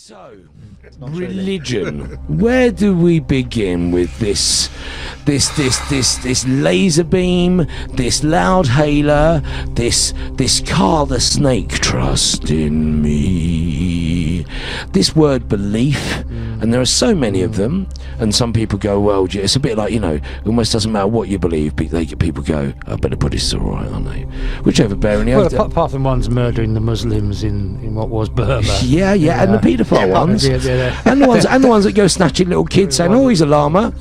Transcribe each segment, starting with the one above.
So, religion. Where do we begin with this laser beam, this loud hailer, this Carl the Snake? Trust in me. This word belief, and there are so many of them. And some people go, well, it's a bit like, it almost doesn't matter what you believe. People go, I better put this all right, aren't they? Whichever bearing. Well, apart from ones murdering the Muslims in what was Burma. Yeah, and the paedophile ones. Yeah. And the ones that go snatching little kids saying, oh, he's a llama.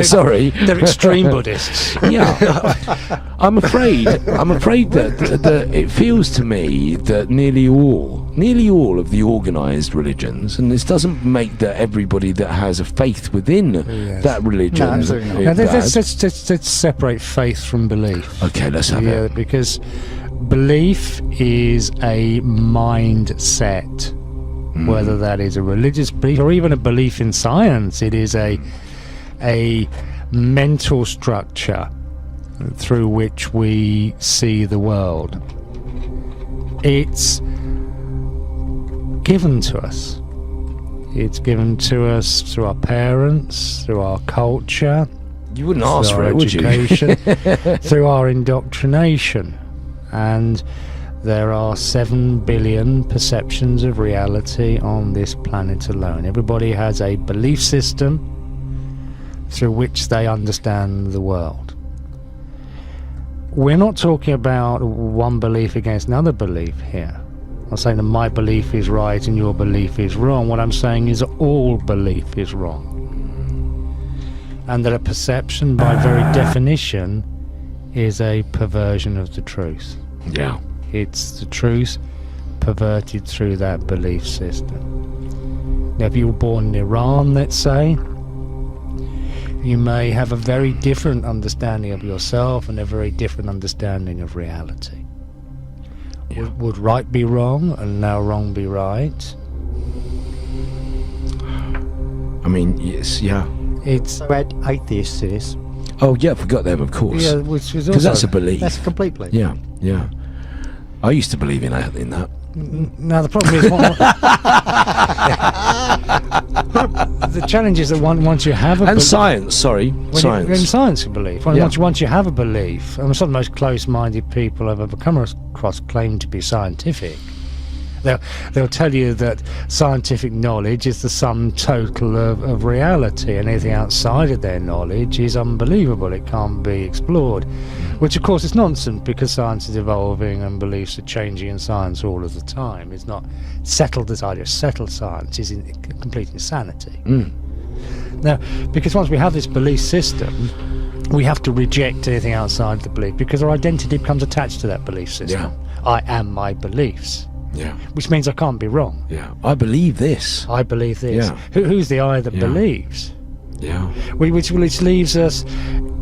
Sorry. They're extreme Buddhists. Yeah. I'm afraid that it feels to me that nearly all of the organised religions, and this doesn't make that everybody that has a faith within that religion. No, absolutely not. Let's separate faith from belief. Okay, let's have it. Yeah, because belief is a mindset. Whether that is a religious belief or even a belief in science, it is a mental structure through which we see the world. It's given to us. It's given to us through our parents, through our culture. You wouldn't ask for it, would you? Through our indoctrination. And there are 7 billion perceptions of reality on this planet alone. Everybody has a belief system through which they understand the world. We're not talking about one belief against another belief here. I'm saying that my belief is right and your belief is wrong. What I'm saying is all belief is wrong. And that a perception, by very definition, is a perversion of the truth. Yeah. It's the truth perverted through that belief system. Now, if you were born in Iran, let's say, you may have a very different understanding of yourself and a very different understanding of reality. Yeah. Would right be wrong and now wrong be right? I mean, yes, yeah. It's red atheists it is. Oh yeah, I forgot them, of course. Yeah, which is because that's a belief. That's a complete belief. Yeah. I used to believe in that. Now the problem is, the challenge is that once you have a science. In science, you believe. Once you have a belief, and some of the most close-minded people I've ever come across claim to be scientific. They'll tell you that scientific knowledge is the sum total of reality, and anything outside of their knowledge is unbelievable. It can't be explored, which of course is nonsense, because science is evolving and beliefs are changing in science all of the time. It's not settled. This idea of settled science is complete insanity. Now, because once we have this belief system, we have to reject anything outside the belief, because our identity becomes attached to that belief system. I am my beliefs. Yeah. Which means I can't be wrong. Yeah. I believe this. I believe this. Yeah. Who's the I that believes? Yeah. Which leaves us,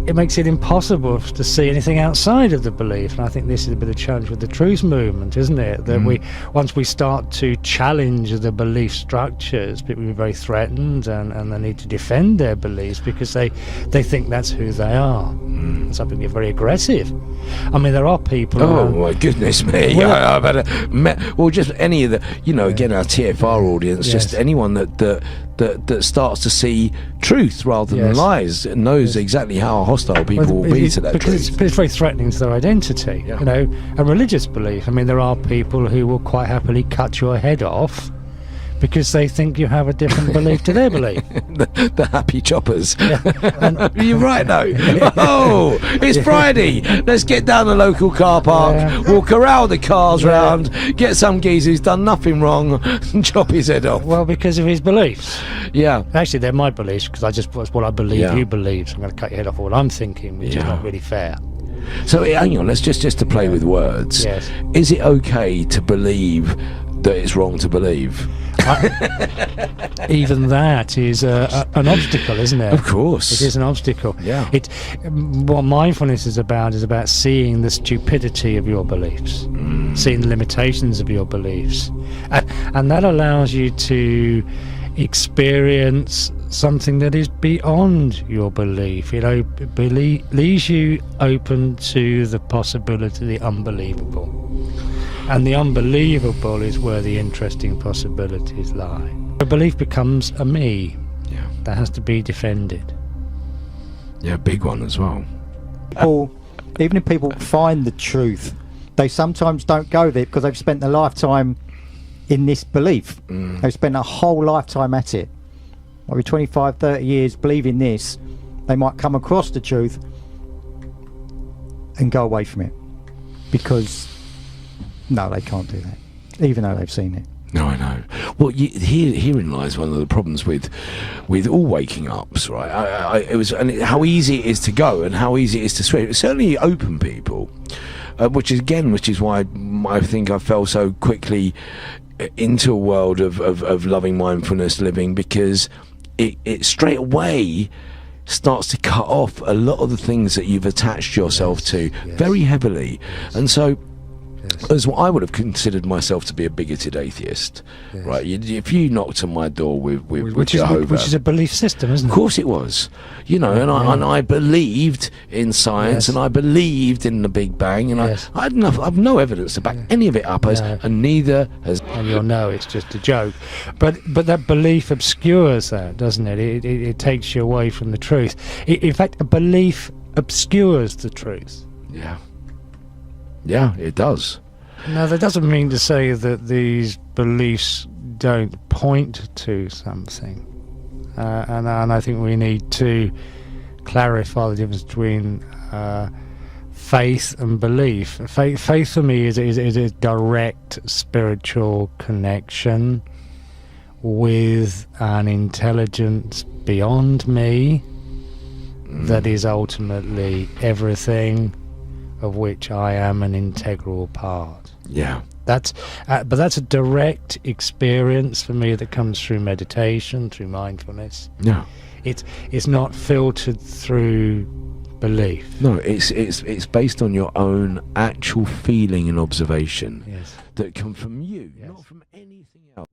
it makes it impossible to see anything outside of the belief. And I think this is a bit of a challenge with the truth movement, isn't it? That once we start to challenge the belief structures, people will be very threatened and they need to defend their beliefs because they think that's who they are. And some people get very aggressive. I mean, there are people. Oh my goodness me! I've had just any of the, again, our TFR audience, just anyone that starts to see truth rather than lies, knows exactly how hostile people will be to that truth. It's very threatening to their identity. A religious belief. I mean, there are people who will quite happily cut your head off because they think you have a different belief to their belief. the happy choppers. You're right, though. Oh, it's Friday. Let's get down the local car park, we'll corral the cars round, get some geezer who's done nothing wrong, and chop his head off. Well, because of his beliefs. Yeah. Actually, they're my beliefs, because that's what I believe you believe, so I'm going to cut your head off for what I'm thinking, which is not really fair. So, hang on, let's just to play with words. Yes. Is it okay to believe that it's wrong to believe? Even that is an obstacle, isn't it? Of course. It is an obstacle. Yeah. What mindfulness is about seeing the stupidity of your beliefs, seeing the limitations of your beliefs. And that allows you to experience something that is beyond your belief. Leaves you open to the possibility of the unbelievable. And the unbelievable is where the interesting possibilities lie. A belief becomes a me that has to be defended. Yeah, big one as well. Even if people find the truth, they sometimes don't go there because they've spent a lifetime in this belief. They've spent a whole lifetime at it. Maybe 25, 30 years believing this. They might come across the truth and go away from it. Because, no, they can't do that, even though they've seen it. No, I know. Well, herein lies one of the problems with all waking ups, right? How easy it is to go and how easy it is to switch. It's certainly open people, which is why I think I fell so quickly into a world of loving mindfulness living, because it straight away starts to cut off a lot of the things that you've attached yourself to very heavily. And so as what I would have considered myself to be a bigoted atheist, right? If you knocked on my door with Jehovah, which is a belief system, isn't it? Of course it was, and I believed in science, and I believed in the Big Bang, and I've no evidence to back any of it up as, and neither has. And you'll know it's just a joke, but that belief obscures that, doesn't it? It takes you away from the truth. In fact, a belief obscures the truth. Yeah, it does. Now, that doesn't mean to say that these beliefs don't point to something. And I think we need to clarify the difference between faith and belief. Faith for me is a direct spiritual connection with an intelligence beyond me that is ultimately everything, of which I am an integral part. Yeah. But that's a direct experience for me that comes through meditation, through mindfulness. Yeah. It's not filtered through belief. No, it's based on your own actual feeling and observation that come from you, not from anything else.